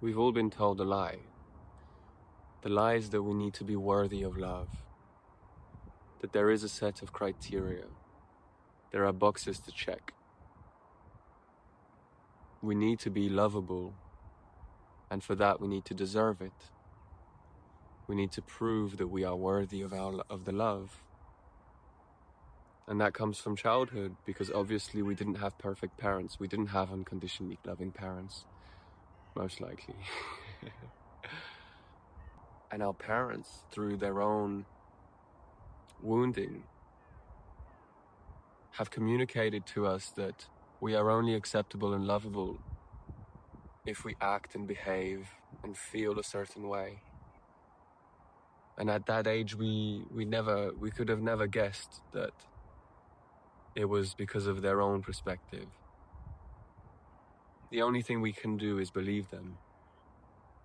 We've all been told a lie. The lie is that we need to be worthy of love. That there is a set of criteria. There are boxes to check. We need to be lovable, and for that we need to deserve it. We need to prove that we are worthy of the love. And that comes from childhood, because obviously we didn't have perfect parents. We didn't have unconditionally loving parents, most likely. And our parents, through their own wounding, have communicated to us that we are only acceptable and lovable if we act and behave and feel a certain way. And at that age, we could have never guessed that it was because of their own perspective. The only thing we can do is believe them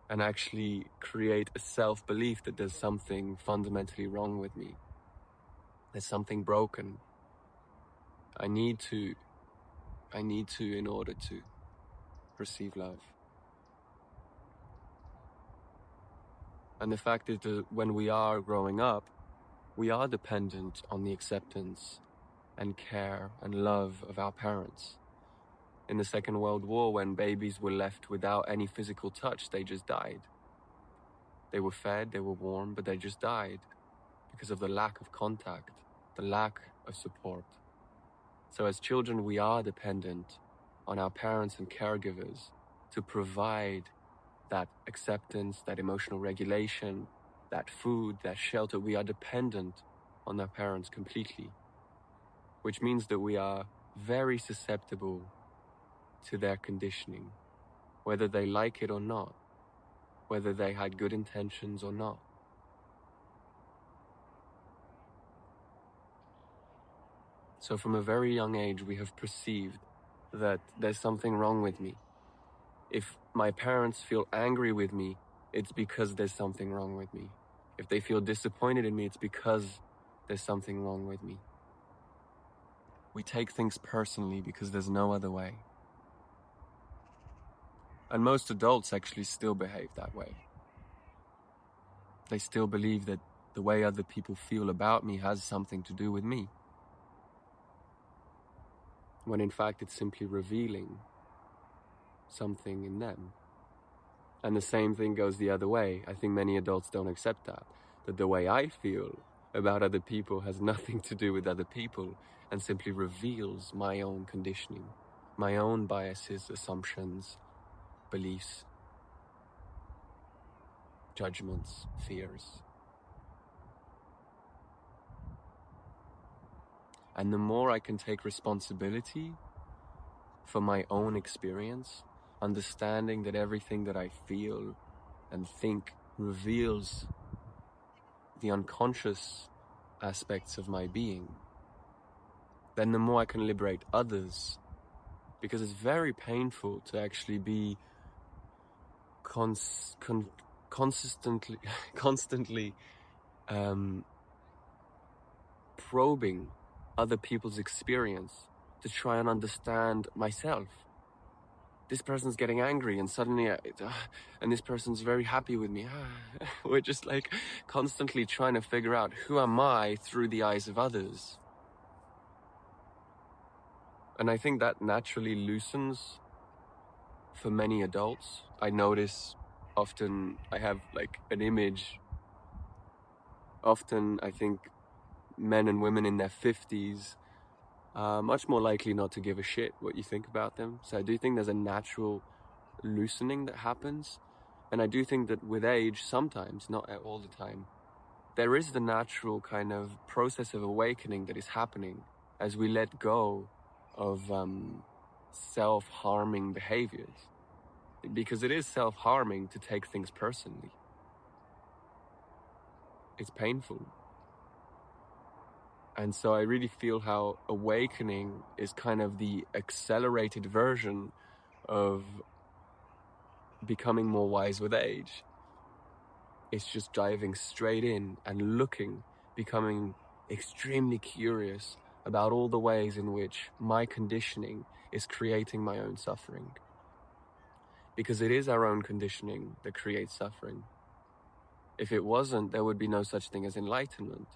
and actually create a self-belief that there's something fundamentally wrong with me. There's something broken. I need to in order to receive love. And the fact is that when we are growing up, we are dependent on the acceptance and care and love of our parents. In the Second World War, when babies were left without any physical touch, they just died. They were fed, they were warm, but they just died because of the lack of contact, the lack of support. So as children, we are dependent on our parents and caregivers to provide that acceptance, that emotional regulation, that food, that shelter. We are dependent on our parents completely, which means that we are very susceptible to their conditioning, whether they like it or not, whether they had good intentions or not. So from a very young age, we have perceived that there's something wrong with me. If my parents feel angry with me, it's because there's something wrong with me. If they feel disappointed in me, it's because there's something wrong with me. We take things personally because there's no other way. And most adults actually still behave that way. They still believe that the way other people feel about me has something to do with me, when in fact it's simply revealing something in them. And the same thing goes the other way. I think many adults don't accept that the way I feel about other people has nothing to do with other people and simply reveals my own conditioning, my own biases, assumptions, beliefs, judgments, fears. And the more I can take responsibility for my own experience, understanding that everything that I feel and think reveals the unconscious aspects of my being, then the more I can liberate others. Because it's very painful to actually be constantly probing other people's experience to try and understand myself. This person's getting angry and suddenly and this person's very happy with me. We're just like constantly trying to figure out who am I through the eyes of others. And I think that naturally loosens for many adults. I notice often I have like an image. Often I think men and women in their 50s are much more likely not to give a shit what you think about them. So I do think there's a natural loosening that happens. And I do think that with age, sometimes, not all the time, there is the natural kind of process of awakening that is happening as we let go of self-harming behaviors. Because it is self-harming to take things personally. It's painful. And so I really feel how awakening is kind of the accelerated version of becoming more wise with age. It's just diving straight in and looking, becoming extremely curious about all the ways in which my conditioning is creating my own suffering. Because it is our own conditioning that creates suffering. If it wasn't, there would be no such thing as enlightenment.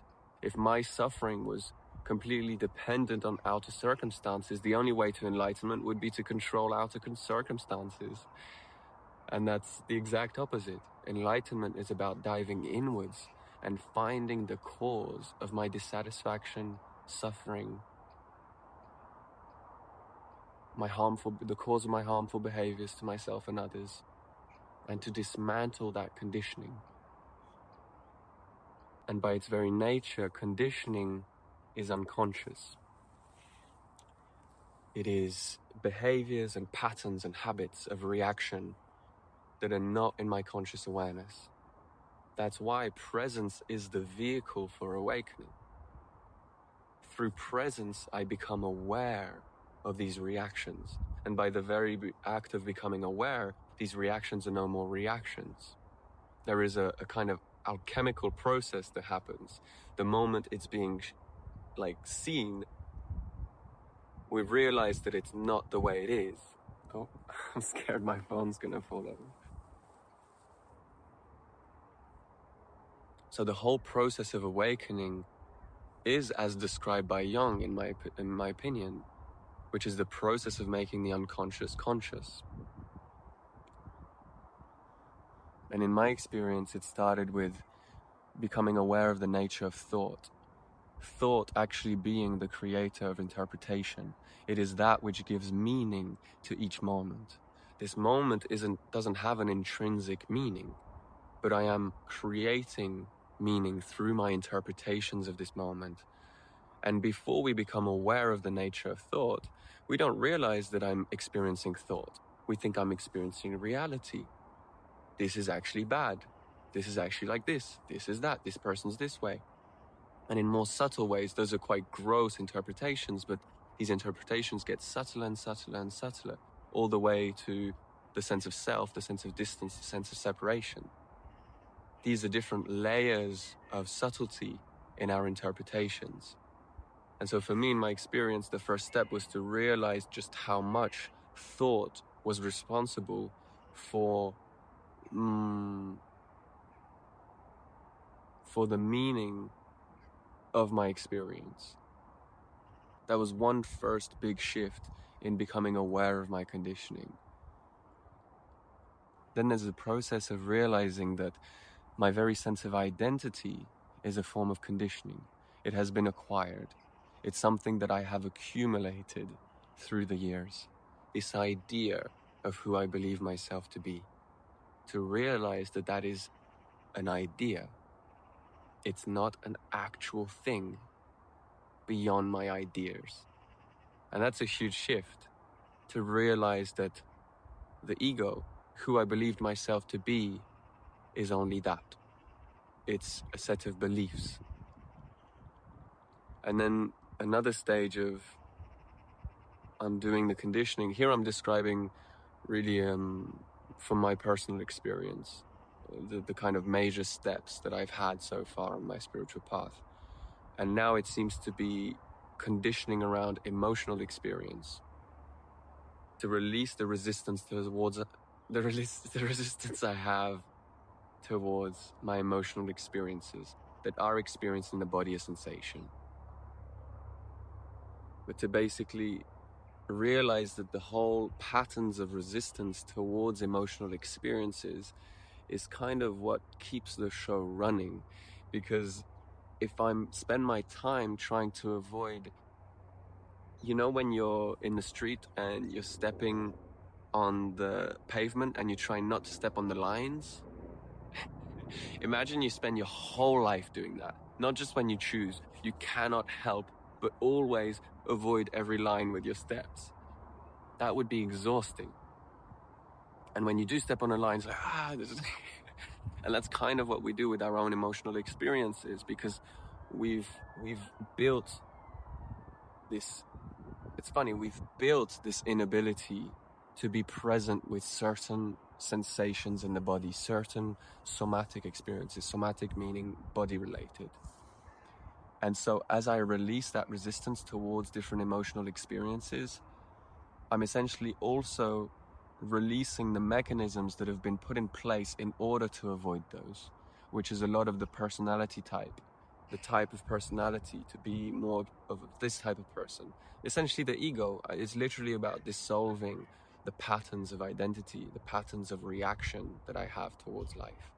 If my suffering was completely dependent on outer circumstances, the only way to enlightenment would be to control outer circumstances. And that's the exact opposite. Enlightenment is about diving inwards and finding the cause of my dissatisfaction, suffering, the cause of my harmful behaviors to myself and others, and to dismantle that conditioning. And by its very nature, conditioning is unconscious. It is behaviors and patterns and habits of reaction that are not in my conscious awareness. That's why presence is the vehicle for awakening. Through presence, I become aware of these reactions. And by the very act of becoming aware, these reactions are no more reactions. There is a kind of alchemical process that happens. The moment it's being seen, we realize that it's not the way it is. Oh, I'm scared my phone's gonna fall over. So the whole process of awakening is as described by Jung, in my opinion, which is the process of making the unconscious conscious. And in my experience, it started with becoming aware of the nature of thought. Thought actually being the creator of interpretation. It is that which gives meaning to each moment. This moment doesn't have an intrinsic meaning, but I am creating meaning through my interpretations of this moment. And before we become aware of the nature of thought, we don't realize that I'm experiencing thought. We think I'm experiencing reality. This is actually bad. This is actually like this. This is that. This person's this way. And in more subtle ways, those are quite gross interpretations, but these interpretations get subtler and subtler and subtler, all the way to the sense of self, the sense of distance, the sense of separation. These are different layers of subtlety in our interpretations. And so for me, in my experience, the first step was to realize just how much thought was responsible for the meaning of my experience. That was one first big shift in becoming aware of my conditioning. Then there's the process of realizing that my very sense of identity is a form of conditioning. It has been acquired. It's something that I have accumulated through the years. This idea of who I believe myself to be. To realize that that is an idea. It's not an actual thing beyond my ideas. And that's a huge shift. To realize that the ego, who I believed myself to be, is only that. It's a set of beliefs. And then another stage of undoing the conditioning. Here I'm describing really from my personal experience, the kind of major steps that I've had so far on my spiritual path. And now it seems to be conditioning around emotional experience. To release the resistance towards the resistance I have towards my emotional experiences that are experienced in the body as sensation. But to basically realize that the whole patterns of resistance towards emotional experiences is kind of what keeps the show running. Because if I spend my time trying to avoid, when you're in the street and you're stepping on the pavement and you try not to step on the lines, imagine you spend your whole life doing that. Not just when you choose. You cannot help but always avoid every line with your steps. That would be exhausting. And when you do step on a line, it's like, this is... And that's kind of what we do with our own emotional experiences, because we've built this... It's funny, we've built this inability to be present with certain sensations in the body, certain somatic experiences, somatic meaning body-related. And so as I release that resistance towards different emotional experiences, I'm essentially also releasing the mechanisms that have been put in place in order to avoid those, which is a lot of the personality type, the type of personality to be more of this type of person. Essentially, the ego is literally about dissolving the patterns of identity, the patterns of reaction that I have towards life.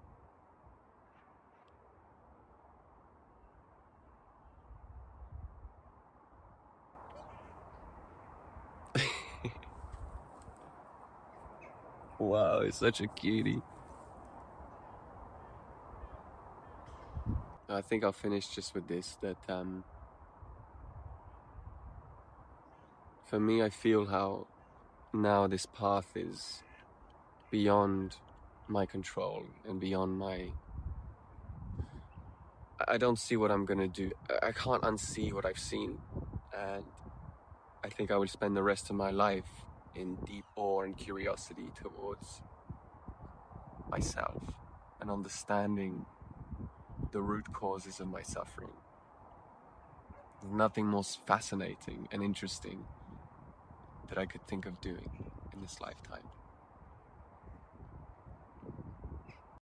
Wow, it's such a cutie. I think I'll finish just with this, that for me, I feel how now this path is beyond my control and beyond my... I don't see what I'm gonna do. I can't unsee what I've seen, and I think I will spend the rest of my life in deep awe and curiosity towards myself and understanding the root causes of my suffering. There's nothing more fascinating and interesting that I could think of doing in this lifetime.